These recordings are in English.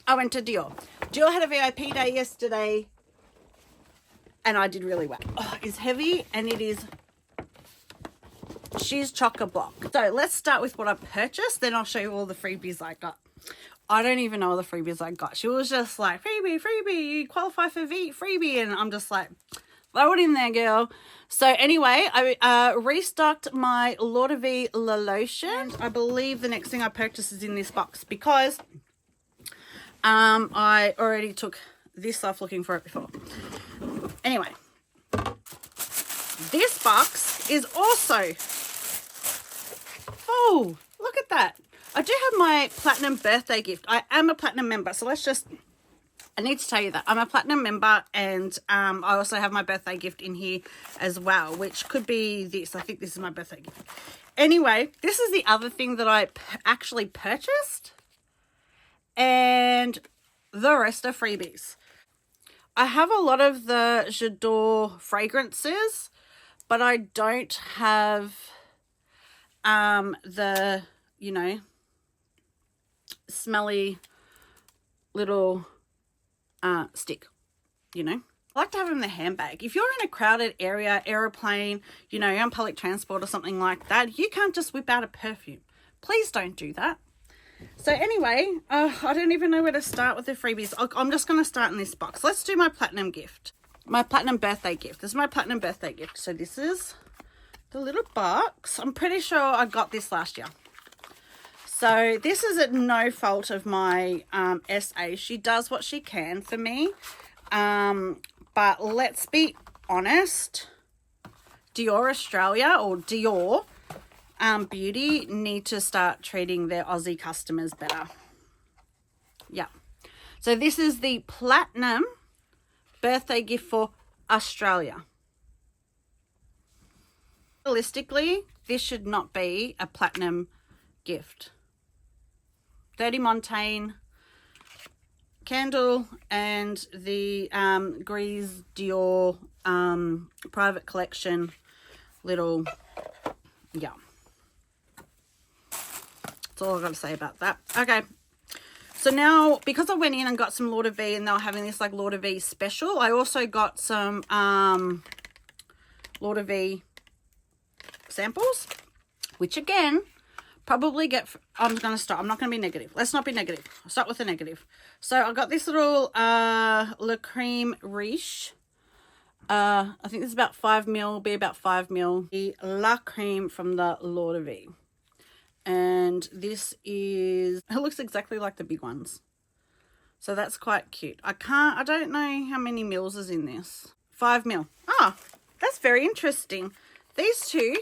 I went to Dior. Dior had a VIP day yesterday, and I did really well. Oh, it's heavy, and it is she's chock-a-block. So let's start with what I purchased, then I'll show you all the freebies I got. I don't even know all the freebies I got. She was just like, freebie, you qualify for freebie, and I'm just like, throw it in there, girl. So anyway, I restocked my L'Eau de Vie La Lotion. I believe the next thing I purchased is in this box because I already took this off looking for it before. Anyway, this box is also, oh, look at that. I do have my platinum birthday gift. I am a platinum member, so I need to tell you that I'm a platinum member, and I also have my birthday gift in here as well, which could be this. I think this is my birthday gift. Anyway, this is the other thing that I actually purchased, and the rest are freebies. I have a lot of the J'adore fragrances, but I don't have the, you know, smelly little stick, you know. I like to have them in the handbag. If you're in a crowded area, aeroplane, you know, on public transport or something like that, you can't just whip out a perfume. Please don't do that. So anyway, I don't even know where to start with the freebies. I'm just going to start in this box. Let's do my platinum gift. My platinum birthday gift. This is my platinum birthday gift. So this is the little box. I'm pretty sure I got this last year. So this is at no fault of my SA. She does what she can for me. But let's be honest. Dior Australia or Dior Beauty need to start treating their Aussie customers better. Yeah. So this is the platinum birthday gift for Australia. Realistically, this should not be a platinum gift. Dirty Montaigne candle and the Grise Dior private collection little, yeah. That's all I've got to say about that. Okay. So now, because I went in and got some L'Eau de Vie and they were having this like L'Eau de Vie special, I also got some L'Eau de Vie samples, which again, probably get, I'm going to start. I'm not going to be negative. Let's not be negative. I'll start with a negative. So I got this little Le Creme Riche. I think this is about 5 mil, be about 5 mil. The La Creme from the L'Eau de Vie. And this is, it looks exactly like the big ones. So that's quite cute. I don't know how many mils is in this. 5 mil. Ah, that's very interesting. These two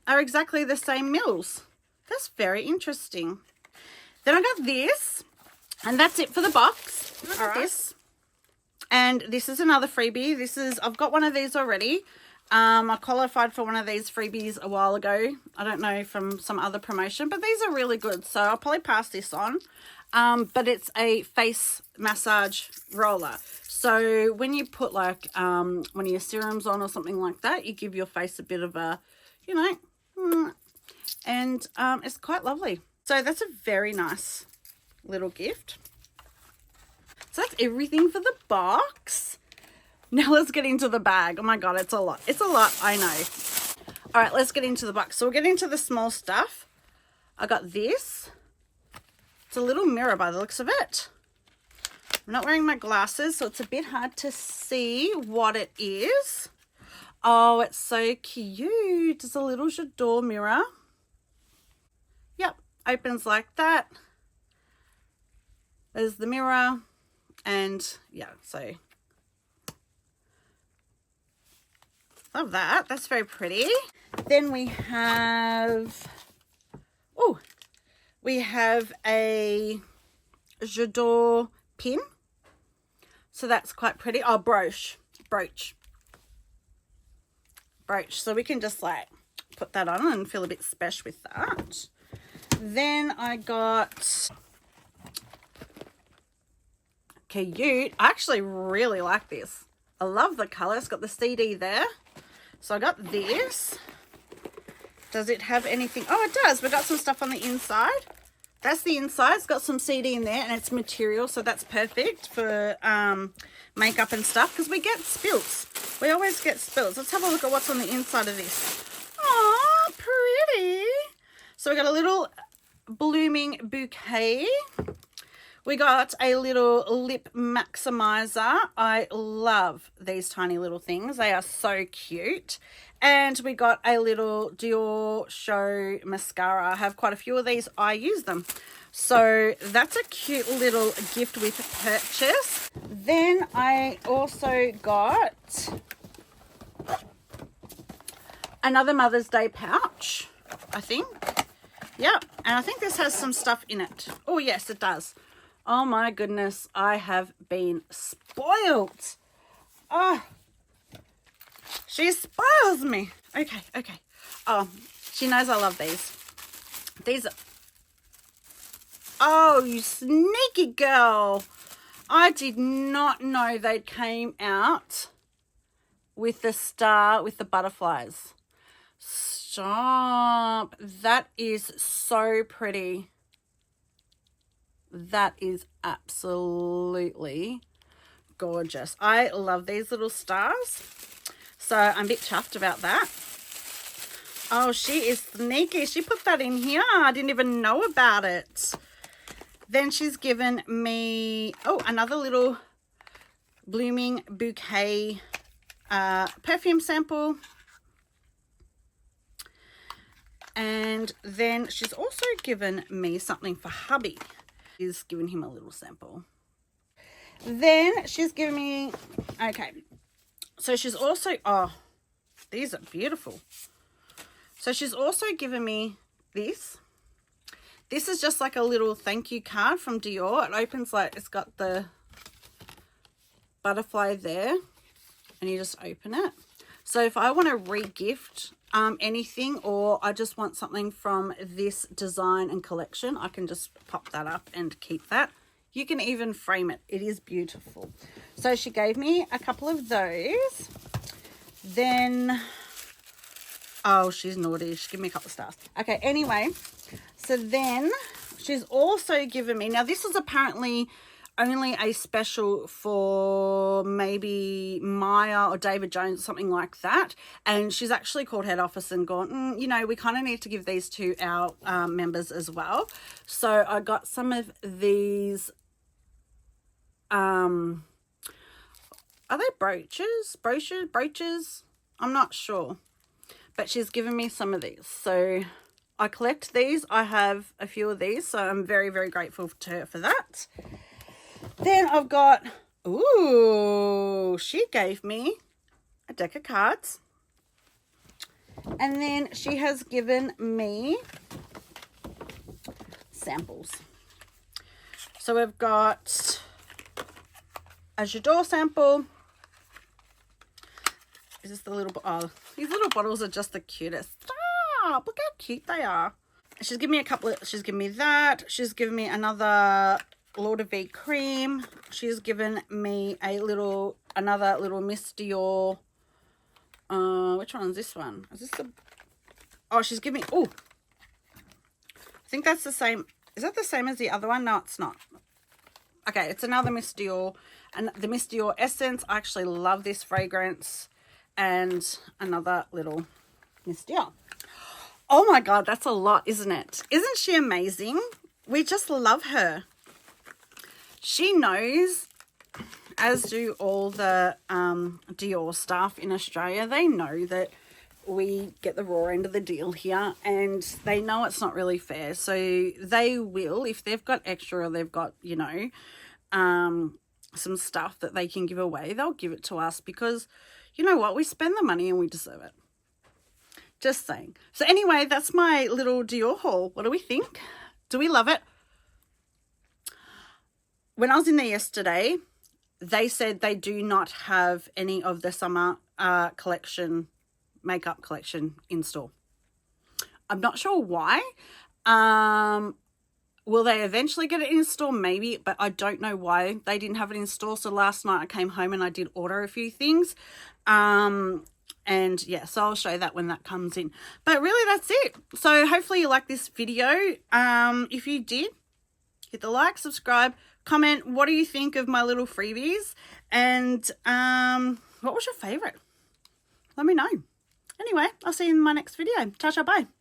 are exactly the same mils. That's very interesting. Then I got this, and that's it for the box. All right. This, and this is another freebie. This is, I've got one of these already. I qualified for one of these freebies a while ago. I don't know, from some other promotion, but these are really good. So I'll probably pass this on. But it's a face massage roller. So when you put like one of your serums on or something like that, you give your face a bit of a, you know, and it's quite lovely. So that's a very nice little gift. So that's everything for the box. Now let's get into the bag. Oh my god, it's a lot. It's a lot, I know. All right, let's get into the box. So we'll get into the small stuff. I got this. It's a little mirror by the looks of it. I'm not wearing my glasses, so it's a bit hard to see what it is. Oh, it's so cute. It's a little J'adore mirror. Yep, opens like that. There's the mirror. And yeah, so love that. That's very pretty. Then we have, oh, we have a J'adore pin. So that's quite pretty. Oh, brooch. So we can just like put that on and feel a bit special with that. Then I got cute. I actually really like this. I love the color. It's got the CD there. So I got this. Does it have anything? Oh, it does. We got some stuff on the inside. that's the inside. It's got some CD in there and it's material, so that's perfect for makeup and stuff, because we get spills. We always get spills. Let's have a look at what's on the inside of this. Oh, pretty. So we got a little blooming bouquet. We got a little lip maximizer. I love these tiny little things. They are so cute. And we got a little Dior Show mascara. I have quite a few of these. I use them. So that's a cute little gift with purchase. Then I also got another Mother's Day pouch, I think. Yeah, and I think this has some stuff in it. Oh, yes, it does. Oh, my goodness. I have been spoiled. Oh, she spoils me. Okay, okay. Oh, she knows I love these. These are... Oh, you sneaky girl. I did not know they came out with the star, with the butterflies. Stop. That is so pretty. That is absolutely gorgeous. I love these little stars. So I'm a bit chuffed about that. Oh, she is sneaky. She put that in here. I didn't even know about it. Then she's given me, oh, another little blooming bouquet perfume sample. And then she's also given me something for hubby. She's given him a little sample. Then she's given me, okay. So she's also, oh, these are beautiful. So she's also given me this. This is just like a little thank you card from Dior. It opens like, it's got the butterfly there and you just open it. So if I want to re-gift anything, or I just want something from this design and collection, I can just pop that up and keep that. You can even frame it. It is beautiful. So she gave me a couple of those. Then, oh, she's naughty. She gave me a couple of stars. Okay, anyway, so then she's also given me, now this is apparently only a special for maybe Maya or David Jones or something like that. And she's actually called head office and gone, you know, we kind of need to give these to our members as well. So I got some of these, are they brooches? Brooches? I'm not sure. But she's given me some of these. So I collect these. I have a few of these. So I'm very, very grateful to her for that. Then I've got, ooh, she gave me a deck of cards. And then she has given me samples. So we've got a J'adore sample. Is this the little, oh, these little bottles are just the cutest. Stop, look how cute they are. She's given me a couple of, she's given me that. She's given me another Lord of V cream. She's given me another little Miss Dior. Which one is this one? Is this the, oh, she's given me, oh, I think that's the same. Is that the same as the other one? No, it's not. Okay, it's another Miss Dior, and the Miss Dior Essence. I actually love this fragrance. And another little Miss Dior. Oh my God, that's a lot, isn't it? Isn't she amazing? We just love her. She knows, as do all the Dior staff in Australia, they know that we get the raw end of the deal here, and they know it's not really fair. So they will, if they've got extra or they've got, you know, some stuff that they can give away, they'll give it to us because, you know what, we spend the money and we deserve it. Just saying. So anyway, that's my little Dior haul. What do we think? Do we love it? When I was in there yesterday, they said they do not have any of the summer collection, makeup collection in store. I'm not sure why. Will they eventually get it in store? Maybe, but I don't know why they didn't have it in store. So last night I came home and I did order a few things. And And yeah, so I'll show that when that comes in. But really, that's it. So hopefully you like this video. If you did, hit the like, subscribe, comment. What do you think of my little freebies? And what was your favorite? Let me know. Anyway, I'll see you in my next video. Ciao, ciao, bye.